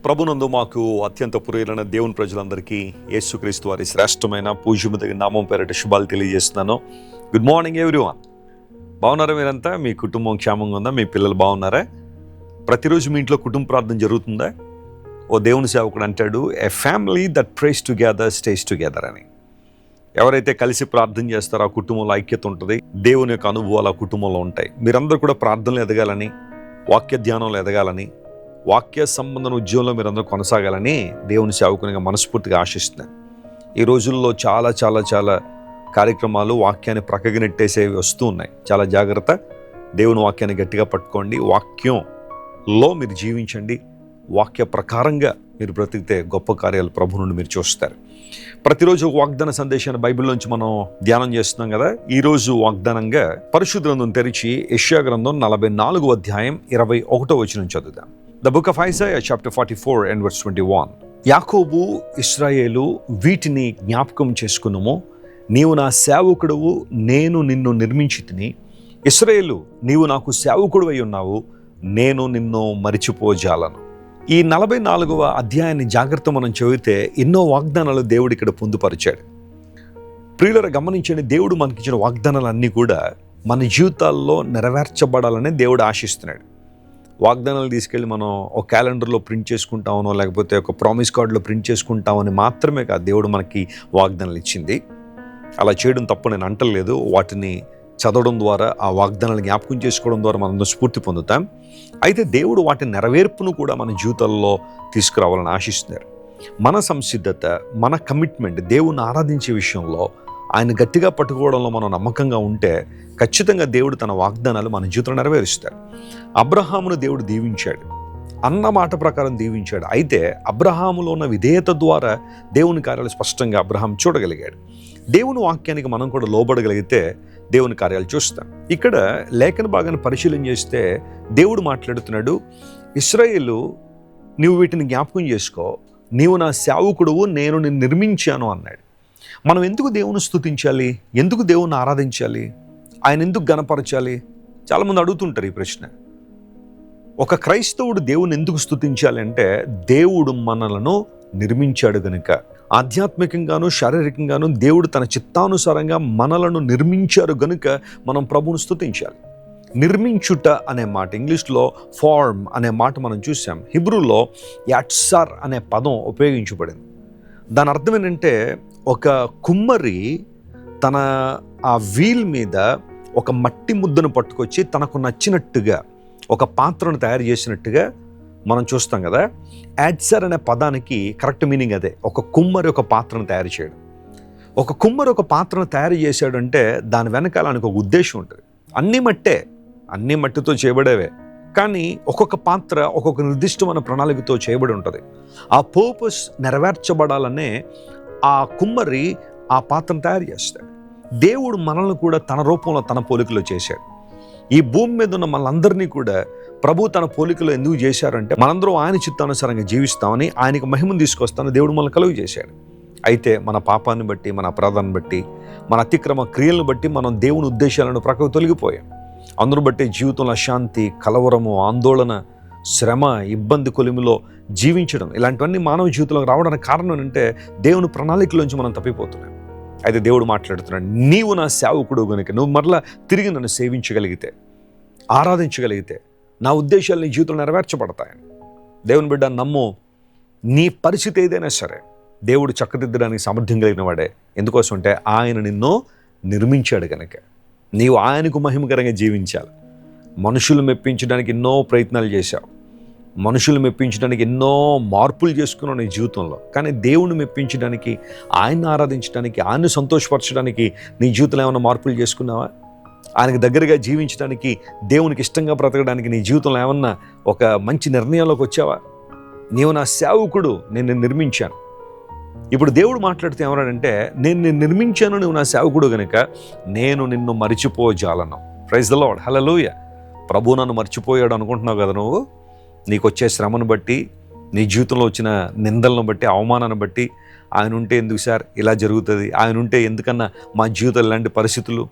ప్రభునందు మాకు అత్యంత ప్రియులైన దేవుని ప్రజలందరికీ యేసుక్రీస్తు వారి శ్రేష్టమైన పూజ్యమైన నామం పేరిట శుభాలు తెలియజేస్తున్నాను. Good morning everyone. బాగున్నారా? మీరంతా మీ కుటుంబం క్షేమంగా ఉందా? మీ పిల్లలు బాగున్నారా? ప్రతిరోజు మీ ఇంట్లో కుటుంబ ప్రార్థన జరుగుతుందా? ఓ దేవుని సేవకుడు అంటాడు, a family that praise together stays together అని. ఎవరైతే కలిసి ప్రార్థన చేస్తారో ఆ కుటుంబంలో ఐక్యత ఉంటుంది, దేవుని యొక్క అనుభవాలు ఆ కుటుంబంలో ఉంటాయి. మీరందరూ కూడా ప్రార్థనలు ఎదగాలని, వాక్య ధ్యానంలో ఎదగాలని, వాక్య సంబంధం ఉద్యోగంలో మీరందరూ కొనసాగాలని దేవుని సేవకునిగా మనస్ఫూర్తిగా ఆశిస్తున్నాను. ఈ రోజుల్లో చాలా చాలా చాలా కార్యక్రమాలు వాక్యాన్ని ప్రక్కకి నెట్టేసేవి వస్తూ ఉన్నాయి. చాలా జాగ్రత్త. దేవుని వాక్యాన్ని గట్టిగా పట్టుకోండి, వాక్యంలో మీరు జీవించండి, వాక్య ప్రకారంగా మీరు బ్రతికితే గొప్ప కార్యాలు ప్రభు నుండి మీరు చూస్తారు. ప్రతిరోజు ఒక వాగ్దాన సందేశాన్ని బైబిల్లోంచి మనం ధ్యానం చేస్తున్నాం కదా. ఈరోజు వాగ్దానంగా పరిశుద్ధ గ్రంథం తెరిచి యెషయా గ్రంథం 44వ అధ్యాయం 21వ వచనం చదువుదాం. The book of Isaiah chapter 44 and verse 21. యాకోబు, ఇశ్రాయేలు, వీటిని జ్ఞాపకం చేసుకునుము. నీవు నా సేవకుడవు, నేను నిన్ను నిర్మించితిని. ఇశ్రాయేలు, నీవు నాకు సేవకుడు అయి ఉన్నావు, నేను నిన్ను మరిచిపోజాలను. ఈ 44వ అధ్యాయాన్ని జాగ్రత్త మనం చదివితే ఎన్నో వాగ్దానాలు దేవుడు ఇక్కడ పొందుపరిచాడు. ప్రియులరా, గమనించండి, దేవుడు మనకిచ్చిన వాగ్దానాలన్నీ కూడా మన జీవితాల్లో నెరవేర్చబడాలని దేవుడు ఆశిస్తున్నాడు. వాగ్దానాలు తీసుకెళ్ళి మనం ఒక క్యాలెండర్లో ప్రింట్ చేసుకుంటామనో లేకపోతే ఒక ప్రామిస్ కార్డులో ప్రింట్ చేసుకుంటామని మాత్రమే కాదు దేవుడు మనకి వాగ్దానాలు ఇచ్చింది. అలా చేయడం తప్పు నేను అంటలేదు. వాటిని చదవడం ద్వారా, ఆ వాగ్దానాలు జ్ఞాపకం చేసుకోవడం ద్వారా మనం స్ఫూర్తి పొందుతాం. అయితే దేవుడు వాటి నెరవేర్పును కూడా మన జీవితాల్లో తీసుకురావాలని ఆశిస్తున్నారు. మన సంసిద్ధత, మన కమిట్మెంట్ దేవుని ఆరాధించే విషయంలో ఆయన గట్టిగా పట్టుకోవడంలో మనం నమ్మకంగా ఉంటే ఖచ్చితంగా దేవుడు తన వాగ్దానాలు మన జీవితంలో నెరవేరుస్తాడు. అబ్రహామును దేవుడు దీవించాడు, అన్న మాట ప్రకారం దీవించాడు. అయితే అబ్రహాములో ఉన్న విధేయత ద్వారా దేవుని కార్యాలు స్పష్టంగా అబ్రహాం చూడగలిగాడు. దేవుని వాక్యానికి మనం కూడా లోబడగలిగితే దేవుని కార్యాలు చూస్తాం. ఇక్కడ లేఖన భాగాన్ని పరిశీలన చేస్తే దేవుడు మాట్లాడుతున్నాడు, ఇశ్రాయేలు, నీవు వీటిని జ్ఞాపకం చేసుకో, నీవు నా సేవకుడువు, నేను నిన్ను నిర్మించాను అన్నాడు. మనం ఎందుకు దేవుని స్తుతించాలి? ఎందుకు దేవుని ఆరాధించాలి? ఆయన ఎందుకు గణపరచాలి? చాలామంది అడుగుతుంటారు ఈ ప్రశ్న. ఒక క్రైస్తవుడు దేవుని ఎందుకు స్తుతించాలి అంటే, దేవుడు మనలను నిర్మించాడు గనుక. ఆధ్యాత్మికంగాను శారీరకంగాను దేవుడు తన చిత్తానుసారంగా మనలను నిర్మించారు గనుక మనం ప్రభువును స్తుతించాలి. నిర్మించుట అనే మాట, ఇంగ్లీష్లో ఫార్మ్ అనే మాట మనం చూసాం. హిబ్రూలో యాట్సార్ అనే పదం ఉపయోగించబడింది. దాని అర్థం ఏంటంటే, ఒక కుమ్మరి తన ఆ వీల్ మీద ఒక మట్టి ముద్దను పట్టుకొచ్చి తనకు నచ్చినట్టుగా ఒక పాత్రను తయారు చేసినట్టుగా మనం చూస్తాం కదా. యాడ్సర్ అనే పదానికి కరెక్ట్ మీనింగ్ అదే. ఒక కుమ్మరి ఒక పాత్రను తయారు చేయడం. ఒక కుమ్మరి ఒక పాత్రను తయారు చేశాడంటే దాని వెనకాల ఆయనకు ఒక ఉద్దేశం ఉంటుంది. అన్నీ మట్టితో చేయబడేవే, కానీ ఒక్కొక్క పాత్ర ఒక్కొక్క నిర్దిష్టమైన ప్రణాళికతో చేయబడి ఉంటుంది. ఆ పర్పస్ నెరవేర్చబడాలనే ఆ కుమ్మరి ఆ పాత్రను తయారు చేస్తాడు. దేవుడు మనల్ని కూడా తన రూపంలో, తన పోలికలో చేశాడు. ఈ భూమి మీద ఉన్న మనందరినీ కూడా ప్రభు తన పోలికలో ఎందుకు చేశారంటే, మనందరం ఆయన చిత్తానుసారంగా జీవిస్తామని, ఆయనకు మహిమను తీసుకొస్తామని దేవుడు మనల్ని కలుగు చేశాడు. అయితే మన పాపాన్ని బట్టి, మన అపరాధాన్ని బట్టి, మన అతిక్రమ క్రియలను బట్టి మనం దేవుని ఉద్దేశాలను ప్రక్కకు తొలగిపోయాం. అందును బట్టి జీవితంలో అశాంతి, కలవరము, ఆందోళన, శ్రమ, ఇబ్బంది కొలిమిలో జీవించడం, ఇలాంటివన్నీ మానవ జీవితంలోకి రావడానికి కారణం ఏంటంటే దేవుని ప్రణాళికలోంచి మనం తప్పిపోతున్నాం. అయితే దేవుడు మాట్లాడుతున్నాడు, నీవు నా సేవకుడు గనుక నువ్వు మరలా తిరిగి నన్ను సేవించగలిగితే, ఆరాధించగలిగితే నా ఉద్దేశాలు నీ జీవితంలో నెరవేర్చబడతాయని. దేవుని బిడ్డ, నమ్ము. నీ పరిస్థితి ఏదైనా సరే దేవుడు చక్కదిద్దడానికి సామర్థ్యం కలిగిన వాడే. ఎందుకోసం అంటే ఆయన నిన్ను నిర్మించాడు కనుక. నీవు ఆయనకు మహిమకరంగా జీవించాలి. మనుషులు మెప్పించడానికి ఎన్నో ప్రయత్నాలు చేశావు, మనుషులు మెప్పించడానికి ఎన్నో మార్పులు చేసుకున్నావు నీ జీవితంలో. కానీ దేవుని మెప్పించడానికి, ఆయన్ని ఆరాధించడానికి, ఆయన్ని సంతోషపరచడానికి నీ జీవితంలో ఏమైనా మార్పులు చేసుకున్నావా? ఆయనకు దగ్గరగా జీవించడానికి, దేవునికి ఇష్టంగా బ్రతకడానికి నీ జీవితంలో ఏమన్నా ఒక మంచి నిర్ణయంలోకి వచ్చావా? నీవు నా సేవకుడు, నేను నిన్ను నిర్మించాను. ఇప్పుడు దేవుడు మాట్లాడితే ఏమన్నాడంటే, నేను నిన్ను నిర్మించాను, నువ్వు నా సేవకుడు గనుక నేను నిన్ను మరిచిపోజాలను. ప్రైజ్ ద లార్డ్, హల్లెలూయా. ప్రభు నన్ను మర్చిపోయాడు అనుకుంటున్నావు కదా నువ్వు. నీకు వచ్చే శ్రమను బట్టి, నీ జీవితంలో వచ్చిన నిందలను బట్టి, అవమానాన్ని బట్టి, ఆయన ఉంటే ఎందుకు సార్ ఇలా జరుగుతుంది, ఆయన ఉంటే ఎందుకన్నా మా జీవితంలో ఇలాంటి పరిస్థితులు,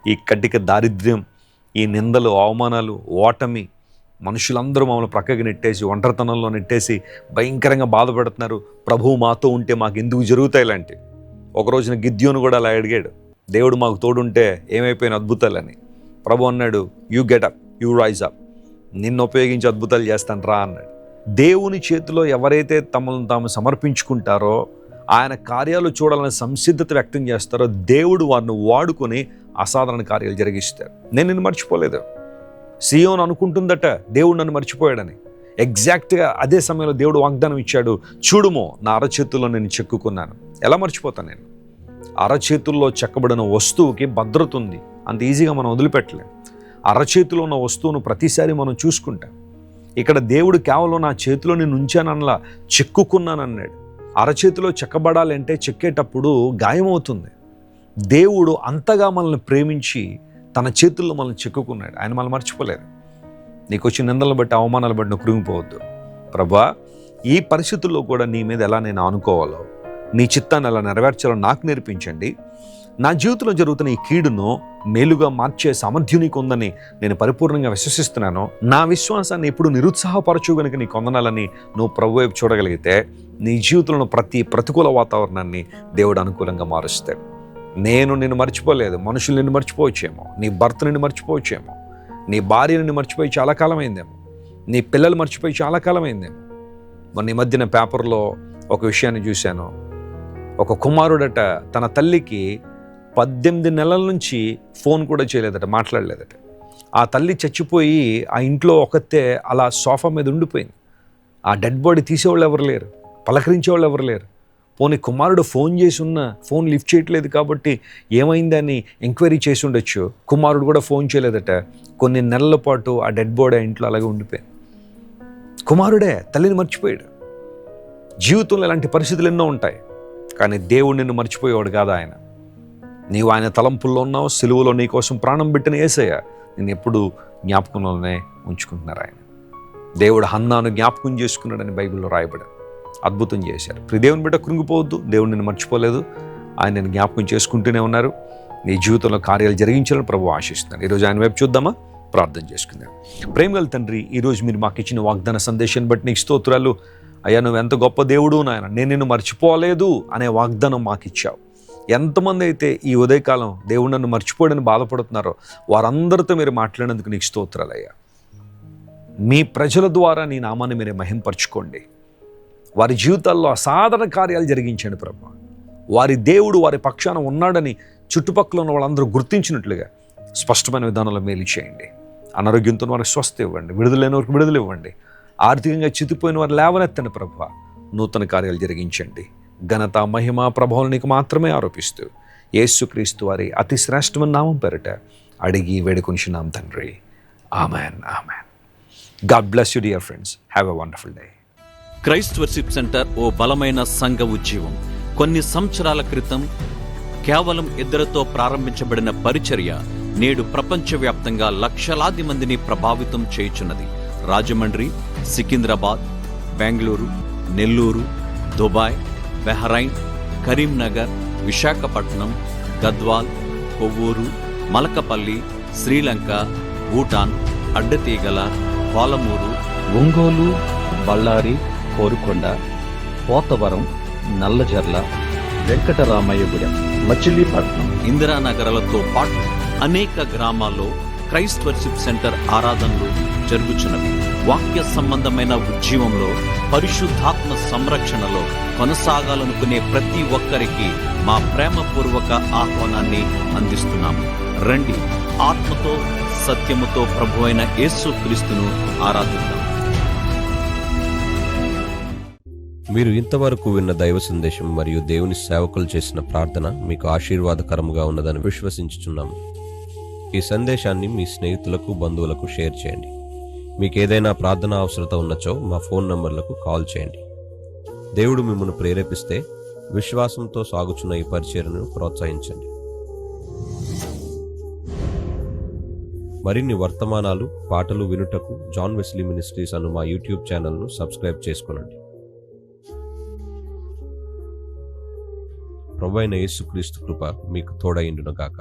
ఈ కటిక దారిద్ర్యం, ఈ నిందలు, అవమానాలు, ఓటమి, మనుషులందరూ మమ్మల్ని ప్రక్కకి నెట్టేసి, ఒంటరితనంలో నెట్టేసి భయంకరంగా బాధపడుతున్నారు. ప్రభువు మాతో ఉంటే మాకు ఎందుకు జరుగుతాయి ఇలాంటివి? ఒక రోజున గిద్యోను కూడా అలా అడిగాడు, దేవుడు మాకు తోడుంటే ఏమైపోయిన అద్భుతాలని. ప్రభు అన్నాడు, you get up, you rise up, నిన్ను ఉపయోగించి అద్భుతాలు చేస్తాను రా అన్నాడు. దేవుని చేతిలో ఎవరైతే తమను తాము సమర్పించుకుంటారో, ఆయన కార్యాలు చూడాలని సంసిద్ధత వ్యక్తం చేస్తారో, దేవుడు వారిని వాడుకొని అసాధారణ కార్యాలు జరిగిస్తారు. నేను నిన్ను మర్చిపోలేదు. సియోను అనుకుంటుందట దేవుడు నన్ను మర్చిపోయాడని. ఎగ్జాక్ట్గా అదే సమయంలో దేవుడు వాగ్దానం ఇచ్చాడు, చూడుమో నా అరచేతుల్లో నేను చెక్కుకున్నాను. ఎలా మర్చిపోతాను నేను? అరచేతుల్లో చెక్కబడిన వస్తువుకి భద్రత ఉంది, అంత ఈజీగా మనం వదిలిపెట్టలేం. అరచేతిలో ఉన్న వస్తువును ప్రతిసారి మనం చూసుకుంటాం. ఇక్కడ దేవుడు కేవలం నా చేతిలో నేను ఉంచానలా చెక్కుకున్నానన్నాడు. అరచేతిలో చెక్కబడాలంటే చెక్కేటప్పుడు గాయమవుతుంది. దేవుడు అంతగా మనల్ని ప్రేమించి తన చేతుల్లో మనల్ని చెక్కుకున్నాడు. ఆయన మనల్ని మర్చిపోలేదు. నీకు వచ్చిన నిందలను బట్టి, అవమానాలు బట్టి నువ్వు కృంగిపోవద్దు. ప్రభా, ఈ పరిస్థితుల్లో కూడా నీ మీద ఎలా నేను ఆనుకోవాలో, నీ చిత్తాన్ని ఎలా నెరవేర్చాలో నాకు నేర్పించండి. నా జీవితంలో జరుగుతున్న ఈ కీడును మేలుగా మార్చే సామర్థ్యం నీకు ఉందని నేను పరిపూర్ణంగా విశ్వసిస్తున్నాను. నా విశ్వాసాన్ని ఎప్పుడు నిరుత్సాహపరచు గనుక నీ కొందనాలని నువ్వు ప్రభు వైపు చూడగలిగితే, నీ జీవితంలో ప్రతి ప్రతికూల వాతావరణాన్ని దేవుడు అనుకూలంగా మారుస్తాడు. నేను నిన్ను మర్చిపోలేదు. మనుషులు నిన్ను మర్చిపోవచ్చేమో, నీ భర్త నిన్ను మర్చిపోవచ్చేమో, నీ భార్య నిన్ను మర్చిపోయి చాలా కాలం అయిందేమో, నీ పిల్లలు మర్చిపోయి చాలా కాలం అయిందేమో. మొన్న ఈ మధ్యన పేపర్లో ఒక విషయాన్ని చూశాను. ఒక కుమారుడట తన తల్లికి 18 నెలల నుంచి ఫోన్ కూడా చేయలేదట, మాట్లాడలేదట. ఆ తల్లి చచ్చిపోయి ఆ ఇంట్లో ఒకతే అలా సోఫా మీద ఉండిపోయింది. ఆ డెడ్ బాడీ తీసేవాళ్ళు ఎవరు లేరు, పలకరించేవాళ్ళు ఎవరు లేరు. పోనీ కుమారుడు ఫోన్ చేసి ఉన్న ఫోన్ లిఫ్ట్ చేయట్లేదు కాబట్టి ఏమైందని ఎంక్వైరీ చేసి ఉండొచ్చు. కుమారుడు కూడా ఫోన్ చేయలేదట. కొన్ని నెలల పాటు ఆ డెడ్ బాడీ ఆ ఇంట్లో అలాగే ఉండిపోయింది. కుమారుడే తల్లిని మర్చిపోయాడు. జీవితంలో ఇలాంటి పరిస్థితులు ఎన్నో ఉంటాయి, కానీ దేవుడు నిన్ను మర్చిపోయేవాడు కాదు. ఆయన, నీవు ఆయన తలంపుల్లో ఉన్నావు. సిలువలో నీ కోసం ప్రాణం పెట్టిన యేసయ్య నేను ఎప్పుడు జ్ఞాపకంలోనే ఉంచుకుంటున్నారు. ఆయన దేవుడు హన్నాను జ్ఞాపకం చేసుకున్నాడని బైబిల్లో రాయబడి అద్భుతం చేశారు. దేవుని బిడ్డ కృంగిపోవద్దు. దేవుడు నిన్ను మర్చిపోలేదు. ఆయన నేను జ్ఞాపకం చేసుకుంటూనే ఉన్నారు. నీ జీవితంలో కార్యాలు జరిగించాలని ప్రభు ఆశిస్తున్నాను. ఈరోజు ఆయన వైపు చూద్దామా? ప్రార్థన చేసుకుందాం. ప్రేమగల తండ్రి, ఈరోజు మీరు మాకు ఇచ్చిన వాగ్దాన సందేశాన్ని బట్టి నీకు స్తోత్రాలు. అయ్యా, నువ్వు ఎంత గొప్ప దేవుడు నాయన, నేను నిన్ను మర్చిపోలేదు అనే వాగ్దానం మాకు ఇచ్చావు. ఎంతమంది అయితే ఈ ఉదయకాలం దేవుడు నన్ను మర్చిపోయాడని బాధపడుతున్నారో వారందరితో మీరు మాట్లాడినందుకు నీకు స్తోత్రాలయ్యా. మీ ప్రజల ద్వారా నీ నామాన్ని మీరే మహింపరచుకోండి. వారి జీవితాల్లో అసాధారణ కార్యాలు జరిగించండి ప్రభు. వారి దేవుడు వారి పక్షాన ఉన్నాడని చుట్టుపక్కల ఉన్న వాళ్ళందరూ గుర్తించినట్లుగా స్పష్టమైన విధానంలో మేలు చేయండి. అనారోగ్యంతో వారికి స్వస్థ ఇవ్వండి. విడుదలైన వారికి విడుదల ఇవ్వండి. ఆర్థికంగా చితిపోయిన వారు లేవనెత్తండి ప్రభు. నూతన కార్యాలు జరిగించండి. ఘనత, మహిమ, ప్రభావం నీకు మాత్రమే ఆరోపిస్తూ యేసుక్రీస్తు వారి అతి శ్రేష్టమైన నామం పేరిట అడిగి వేడుకొనిచున్నాం తండ్రి. Amen, amen. God bless you dear friends. Have a wonderful day. Christ worship center ఓ బలమైన సంఘ ఉద్యమం. కొన్ని సంవత్సరాల క్రితం కేవలం 2 ప్రారంభించబడిన పరిచర్య నేడు ప్రపంచవ్యాప్తంగా లక్షలాది మందిని ప్రభావితం చేయుచున్నది. రాజమండ్రి, సికింద్రాబాద్, బెంగళూరు, నెల్లూరు, దుబాయ్, బెహ్రైన్, కరీంనగర్, విశాఖపట్నం, గద్వాల్, కొవ్వూరు, మలకపల్లి, శ్రీలంక, భూటాన్, అడ్డతీగల, పాలమూరు, ఒంగోలు, బళ్ళారి, కోరుకొండ, పోతవరం, నల్లజర్ల, వెంకటరామయ్యగూడెం, మచిలీపట్నం, ఇందిరానగర్లతో పాటు అనేక గ్రామాల్లో క్రైస్ట్ వర్షిప్ సెంటర్ ఆరాధనలు జరుగుచున్నవి. వాక్య సంబంధమైన ఉద్యమంలో, పరిశుద్ధాత్మ సంరక్షణలో కొనసాగాలనుకునే ప్రతి ఒక్కరికి మా ప్రేమపూర్వక ఆహ్వానాన్ని అందిస్తున్నాము. రండి, ఆత్మతో సత్యముతో ప్రభువైన యేసుక్రీస్తును ఆరాధిద్దాం. మీరు ఇంతవరకు విన్న దైవ సందేశం మరియు దేవుని సేవకులు చేసిన ప్రార్థన మీకు ఆశీర్వాదకరముగా ఉన్నదని విశ్వసించుచున్నాము. ఈ సందేశాన్ని మీ స్నేహితులకు, బంధువులకు షేర్ చేయండి. మీకు ఏదైనా ప్రార్థన అవసరత ఉన్నచో మా ఫోన్ నంబర్లకు కాల్ చేయండి. దేవుడు మిమ్మల్ని ప్రేరేపిస్తే విశ్వాసంతో సాగుచున్న ఈ పరిచర్యను ప్రోత్సహించండి. మరిన్ని వర్తమానాలు, పాటలు వినుటకు జాన్ వెస్లీ మినిస్ట్రీస్ అను మా యూట్యూబ్ ఛానల్ను సబ్స్క్రైబ్ చేసుకొనండి. ప్రభువైన యేసుక్రీస్తు కృప మీకు తోడైండును గాక.